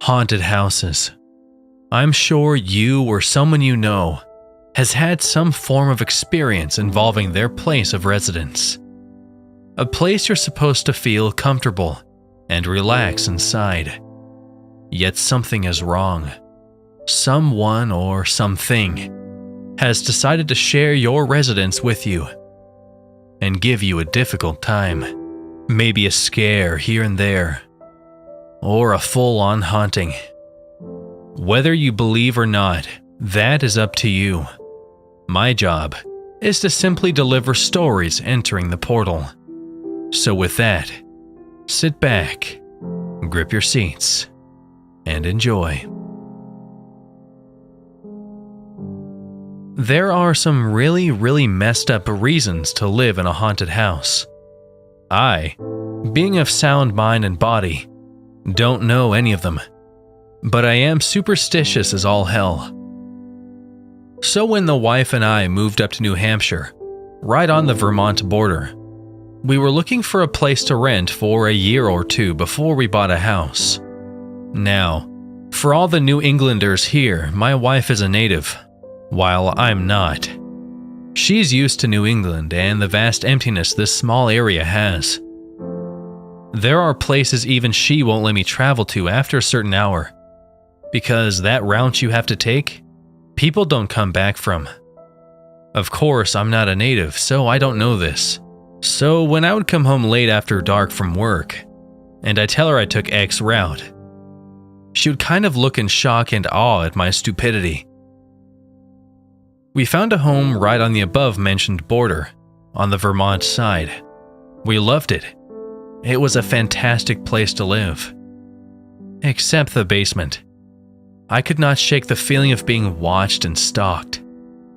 Haunted houses. I'm sure you or someone you know has had some form of experience involving their place of residence. A place you're supposed to feel comfortable and relax inside. Yet something is wrong. Someone or something has decided to share your residence with you and give you a difficult time. Maybe a scare here and there, or a full-on haunting. Whether you believe or not, that is up to you. My job is to simply deliver stories entering the portal. So with that, sit back, grip your seats, and enjoy. There are some really messed up reasons to live in a haunted house. I, being of sound mind and body, don't know any of them, but I am superstitious as all hell. So when the wife and I moved up to New Hampshire, right on the Vermont border, we were looking for a place to rent for a year or two before we bought a house. Now, for all the New Englanders here, my wife is a native, while I'm not. She's used to New England and the vast emptiness this small area has. There are places even she won't let me travel to after a certain hour, because that route you have to take, people don't come back from. Of course, I'm not a native, so I don't know this. So when I would come home late after dark from work, and I tell her I took X route, she would kind of look in shock and awe at my stupidity. We found a home right on the above-mentioned border, on the Vermont side. We loved it. It was a fantastic place to live. Except the basement. I could not shake the feeling of being watched and stalked,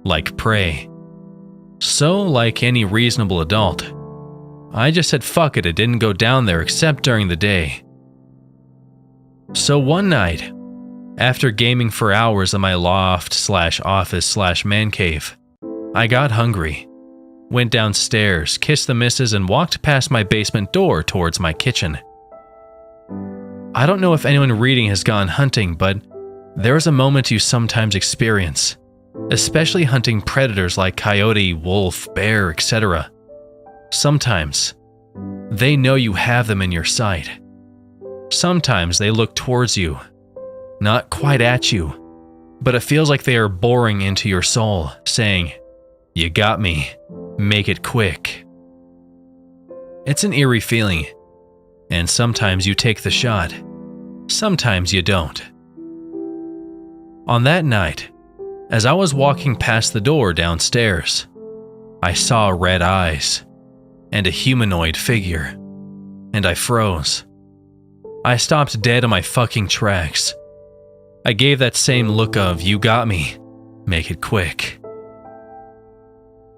like prey. So, like any reasonable adult, I just said fuck it and didn't go down there except during the day. So one night, after gaming for hours in my loft/office/man cave, I got hungry, went downstairs, kissed the missus, and walked past my basement door towards my kitchen. I don't know if anyone reading has gone hunting, but there is a moment you sometimes experience, especially hunting predators like coyote, wolf, bear, etc. Sometimes, they know you have them in your sight. Sometimes they look towards you, not quite at you, but it feels like they are boring into your soul, saying, "You got me, make it quick." It's an eerie feeling, and sometimes you take the shot, sometimes you don't. On that night, as I was walking past the door downstairs, I saw red eyes and a humanoid figure, and I froze. I stopped dead in my fucking tracks. I gave that same look of, "You got me, make it quick."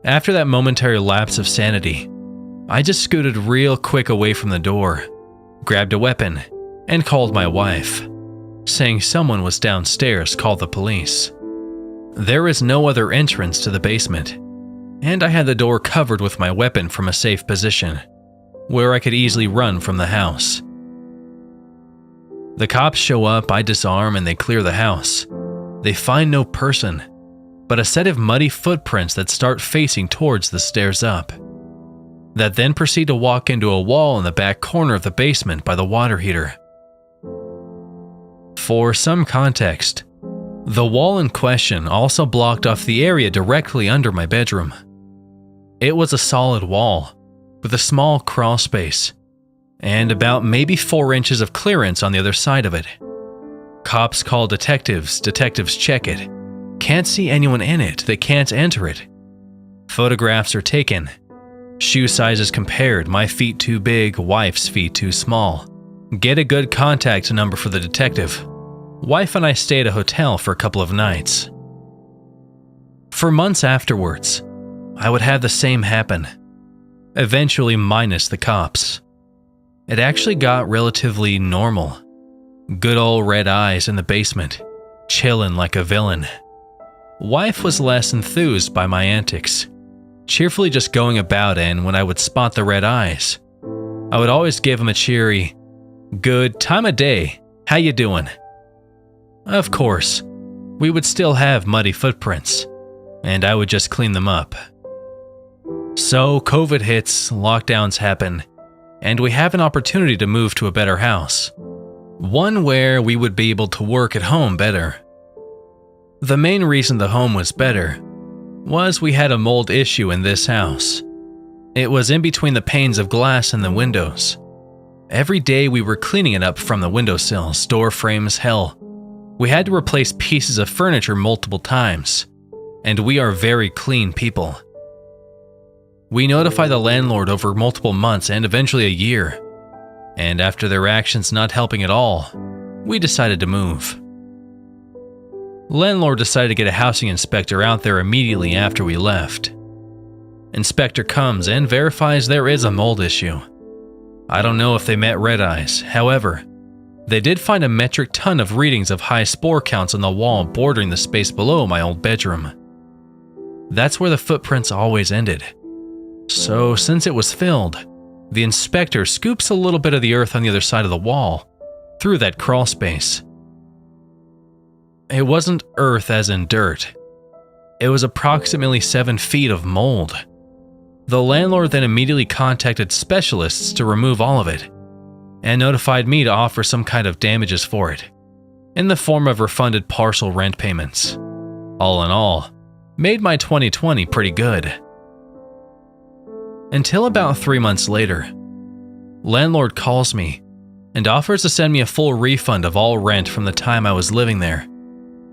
After that momentary lapse of sanity, I just scooted real quick away from the door, grabbed a weapon, and called my wife, saying someone was downstairs, call the police. There is no other entrance to the basement, and I had the door covered with my weapon from a safe position, where I could easily run from the house. The cops show up, I disarm, and they clear the house. They find no person, but a set of muddy footprints that start facing towards the stairs up, that then proceed to walk into a wall in the back corner of the basement by the water heater. For some context, the wall in question also blocked off the area directly under my bedroom. It was a solid wall, with a small crawl space, and about maybe 4 inches of clearance on the other side of it. Cops call detectives, detectives check it. Can't see anyone in it, they can't enter it. Photographs are taken. Shoe sizes compared, my feet too big, wife's feet too small. Get a good contact number for the detective. Wife and I stayed at a hotel for a couple of nights. For months afterwards, I would have the same happen, eventually minus the cops. It actually got relatively normal. Good old red eyes in the basement, chillin' like a villain. Wife was less enthused by my antics, cheerfully just going about, and when I would spot the red eyes, I would always give him a cheery, "Good time of day, how you doing?" Of course, we would still have muddy footprints, and I would just clean them up. So COVID hits, lockdowns happen, and we have an opportunity to move to a better house. One where we would be able to work at home better. The main reason the home was better was we had a mold issue in this house. It was in between the panes of glass and the windows. Every day we were cleaning it up from the windowsills, door frames, hell. We had to replace pieces of furniture multiple times, and we are very clean people. We notified the landlord over multiple months and eventually a year, and after their actions not helping at all, we decided to move. Landlord decided to get a housing inspector out there immediately after we left. Inspector comes and verifies there is a mold issue. I don't know if they met red eyes, however, they did find a metric ton of readings of high spore counts on the wall bordering the space below my old bedroom. That's where the footprints always ended. So since it was filled, the inspector scoops a little bit of the earth on the other side of the wall, through that crawl space. It wasn't earth as in dirt. It was approximately 7 feet of mold. The landlord then immediately contacted specialists to remove all of it, and notified me to offer some kind of damages for it, in the form of refunded partial rent payments. All in all, made my 2020 pretty good. Until about 3 months later, landlord calls me and offers to send me a full refund of all rent from the time I was living there,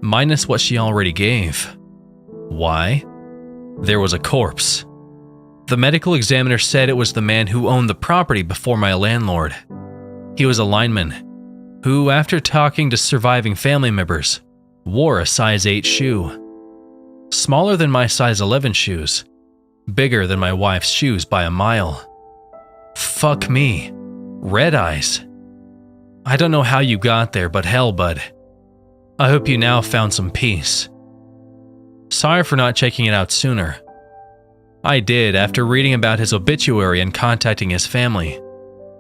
minus what she already gave. Why? There was a corpse. The medical examiner said it was the man who owned the property before my landlord. He was a lineman who, after talking to surviving family members, wore a size 8 shoe. Smaller than my size 11 shoes. Bigger than my wife's shoes by a mile. Fuck me. Red eyes. I don't know how you got there, but hell, bud. I hope you now found some peace. Sorry for not checking it out sooner. I did after reading about his obituary and contacting his family.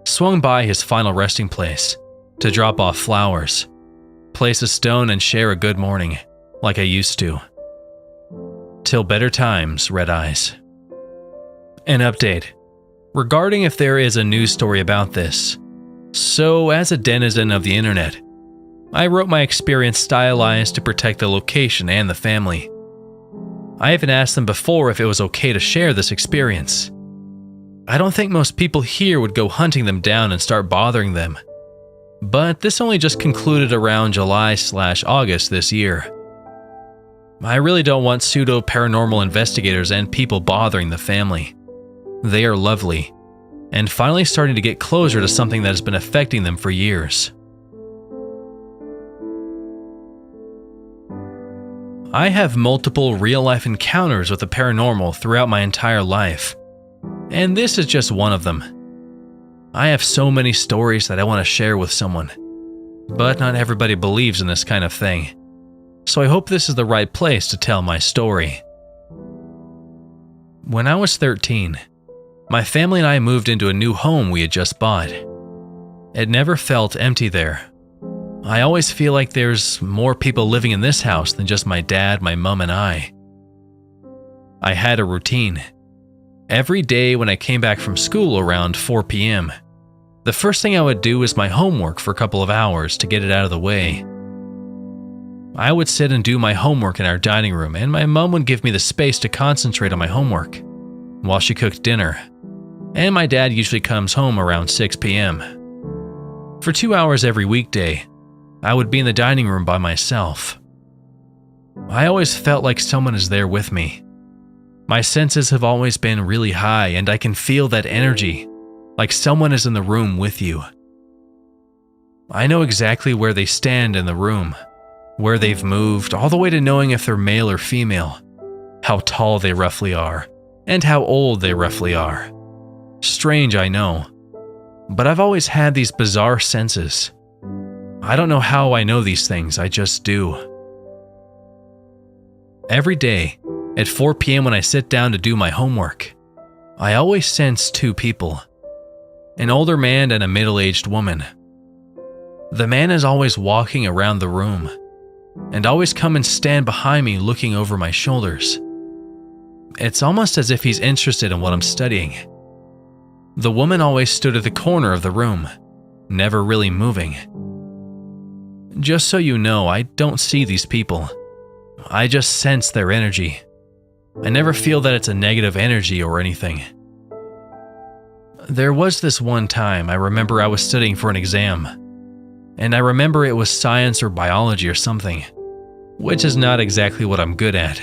Swung by his final resting place to drop off flowers, place a stone and share a good morning, like I used to. Till better times, Red Eyes. An update regarding if there is a news story about this. So, as a denizen of the internet, I wrote my experience stylized to protect the location and the family. I even asked them before if it was okay to share this experience. I don't think most people here would go hunting them down and start bothering them. But this only just concluded around July/August this year. I really don't want pseudo-paranormal investigators and people bothering the family. They are lovely, and finally starting to get closer to something that has been affecting them for years. I have multiple real-life encounters with the paranormal throughout my entire life, and this is just one of them. I have so many stories that I want to share with someone, but not everybody believes in this kind of thing, so I hope this is the right place to tell my story. When I was 13, my family and I moved into a new home we had just bought. It never felt empty there. I always feel like there's more people living in this house than just my dad, my mom, and I. I had a routine. Every day when I came back from school around 4 p.m., the first thing I would do was my homework for a couple of hours to get it out of the way. I would sit and do my homework in our dining room, and my mom would give me the space to concentrate on my homework while she cooked dinner, and my dad usually comes home around 6 p.m. For 2 hours every weekday, I would be in the dining room by myself. I always felt like someone is there with me. My senses have always been really high, and I can feel that energy, like someone is in the room with you. I know exactly where they stand in the room, where they've moved, all the way to knowing if they're male or female, how tall they roughly are, and how old they roughly are. Strange, I know, but I've always had these bizarre senses. I don't know how I know these things, I just do. Every day, at 4 p.m. when I sit down to do my homework, I always sense 2 people, an older man and a middle-aged woman. The man is always walking around the room, and always come and stand behind me looking over my shoulders. It's almost as if he's interested in what I'm studying. The woman always stood at the corner of the room, never really moving. Just so you know, I don't see these people. I just sense their energy. I never feel that it's a negative energy or anything. There was this one time I remember I was studying for an exam, and I remember it was science or biology or something, which is not exactly what I'm good at.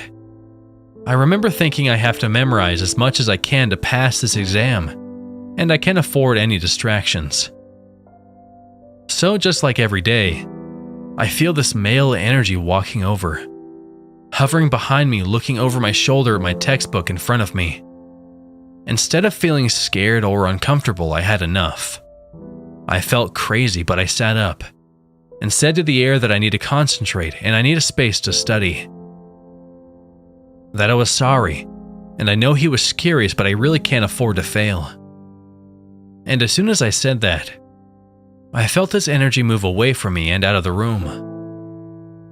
I remember thinking I have to memorize as much as I can to pass this exam, and I can't afford any distractions. So just like every day, I feel this male energy walking over, hovering behind me, looking over my shoulder at my textbook in front of me. Instead of feeling scared or uncomfortable, I had enough. I felt crazy, but I sat up and said to the air that I need to concentrate and I need a space to study. That I was sorry, and I know he was curious, but I really can't afford to fail. And as soon as I said that, I felt this energy move away from me and out of the room.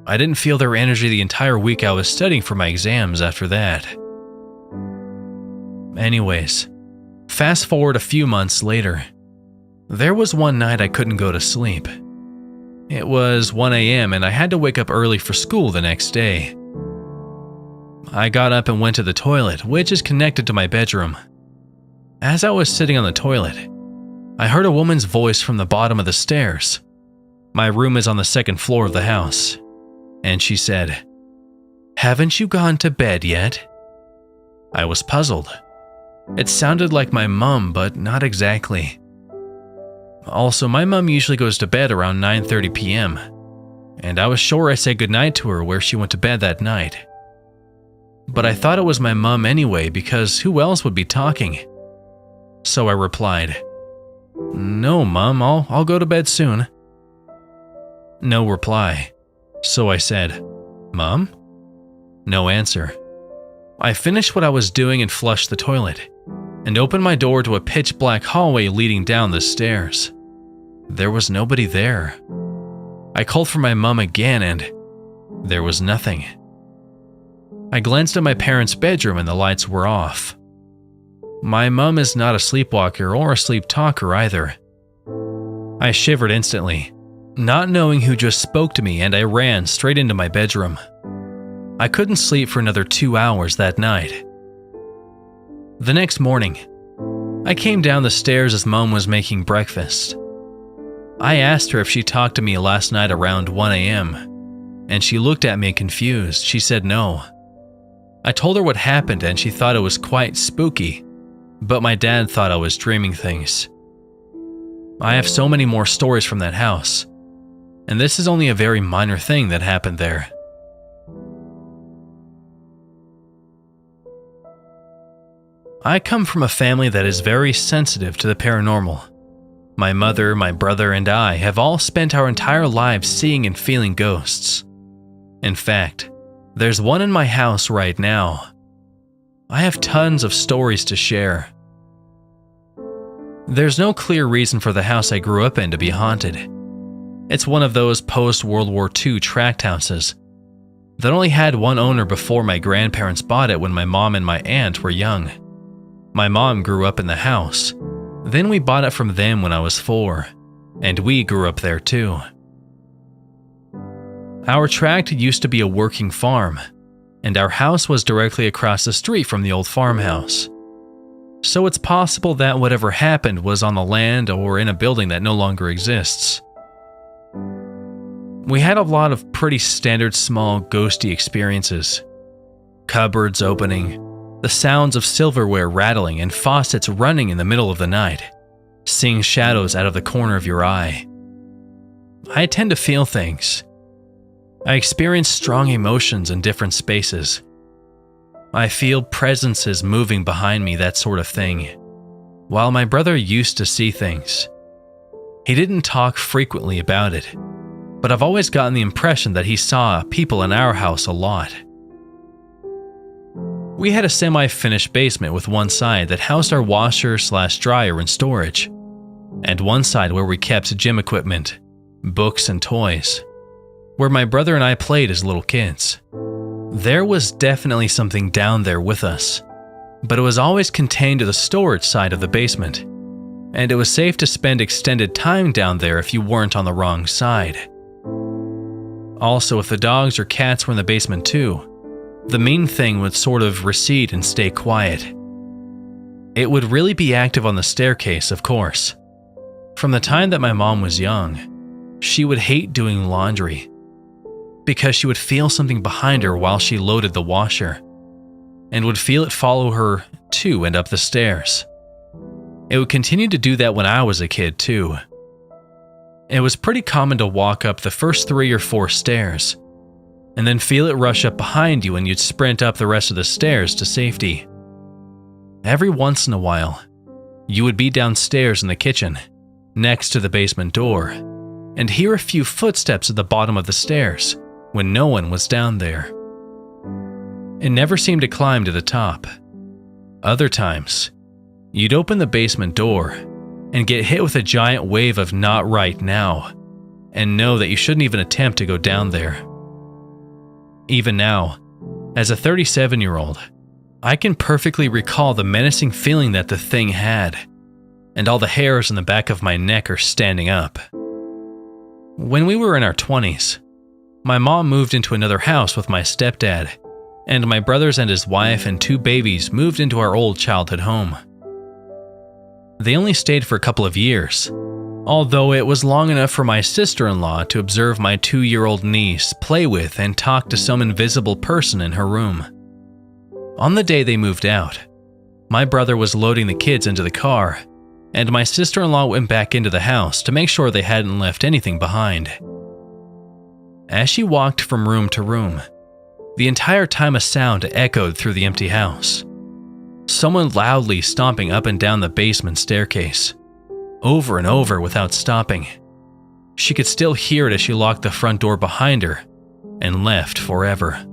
I didn't feel their energy the entire week I was studying for my exams after that. Anyways, fast forward a few months later. There was one night I couldn't go to sleep. It was 1 a.m. and I had to wake up early for school the next day. I got up and went to the toilet, which is connected to my bedroom. As I was sitting on the toilet, I heard a woman's voice from the bottom of the stairs. My room is on the second floor of the house, and she said, "Haven't you gone to bed yet?" I was puzzled. It sounded like my mom, but not exactly. Also, my mom usually goes to bed around 9:30 p.m., and I was sure I said goodnight to her where she went to bed that night. But I thought it was my mom anyway, because who else would be talking? So I replied, "No, Mom, I'll go to bed soon." No reply. So I said, "Mom?" No answer. I finished what I was doing and flushed the toilet, and opened my door to a pitch-black hallway leading down the stairs. There was nobody there. I called for my mom again, and there was nothing. I glanced at my parents' bedroom and the lights were off. My mom is not a sleepwalker or a sleep talker either. I shivered instantly, not knowing who just spoke to me, and I ran straight into my bedroom. I couldn't sleep for another 2 hours that night. The next morning, I came down the stairs as Mom was making breakfast. I asked her if she talked to me last night around 1 a.m., and she looked at me confused. She said no. I told her what happened and she thought it was quite spooky, but my dad thought I was dreaming things. I have so many more stories from that house, and this is only a very minor thing that happened there. I come from a family that is very sensitive to the paranormal. My mother, my brother, and I have all spent our entire lives seeing and feeling ghosts. In fact, there's one in my house right now. I have tons of stories to share. There's no clear reason for the house I grew up in to be haunted. It's one of those post-World War II tract houses that only had one owner before my grandparents bought it when my mom and my aunt were young. My mom grew up in the house. Then we bought it from them when I was 4, and we grew up there too. Our tract used to be a working farm, and our house was directly across the street from the old farmhouse. So it's possible that whatever happened was on the land or in a building that no longer exists. We had a lot of pretty standard small ghosty experiences. Cupboards opening, the sounds of silverware rattling and faucets running in the middle of the night, seeing shadows out of the corner of your eye. I tend to feel things. I experience strong emotions in different spaces. I feel presences moving behind me, that sort of thing. While my brother used to see things. He didn't talk frequently about it, but I've always gotten the impression that he saw people in our house a lot. We had a semi-finished basement with one side that housed our washer/dryer and storage, and one side where we kept gym equipment, books, and toys. where my brother and I played as little kids. There was definitely something down there with us, but it was always contained to the storage side of the basement, and it was safe to spend extended time down there if you weren't on the wrong side. Also, if the dogs or cats were in the basement too, the main thing would sort of recede and stay quiet. It would really be active on the staircase, of course. From the time that my mom was young, she would hate doing laundry because she would feel something behind her while she loaded the washer, and would feel it follow her to and up the stairs. It would continue to do that when I was a kid too. It was pretty common to walk up the first 3 or 4 stairs, and then feel it rush up behind you and you'd sprint up the rest of the stairs to safety. Every once in a while, you would be downstairs in the kitchen, next to the basement door, and hear a few footsteps at the bottom of the stairs when no one was down there. It never seemed to climb to the top. Other times, you'd open the basement door and get hit with a giant wave of "not right now," and know that you shouldn't even attempt to go down there. Even now, as a 37-year-old, I can perfectly recall the menacing feeling that the thing had, and all the hairs on the back of my neck are standing up. When we were in our 20s, my mom moved into another house with my stepdad, and my brothers and his wife and 2 babies moved into our old childhood home. They only stayed for a couple of years, although it was long enough for my sister-in-law to observe my 2-year-old niece play with and talk to some invisible person in her room. On the day they moved out, my brother was loading the kids into the car, and my sister-in-law went back into the house to make sure they hadn't left anything behind. As she walked from room to room, the entire time a sound echoed through the empty house. Someone loudly stomping up and down the basement staircase, over and over without stopping. She could still hear it as she locked the front door behind her and left forever.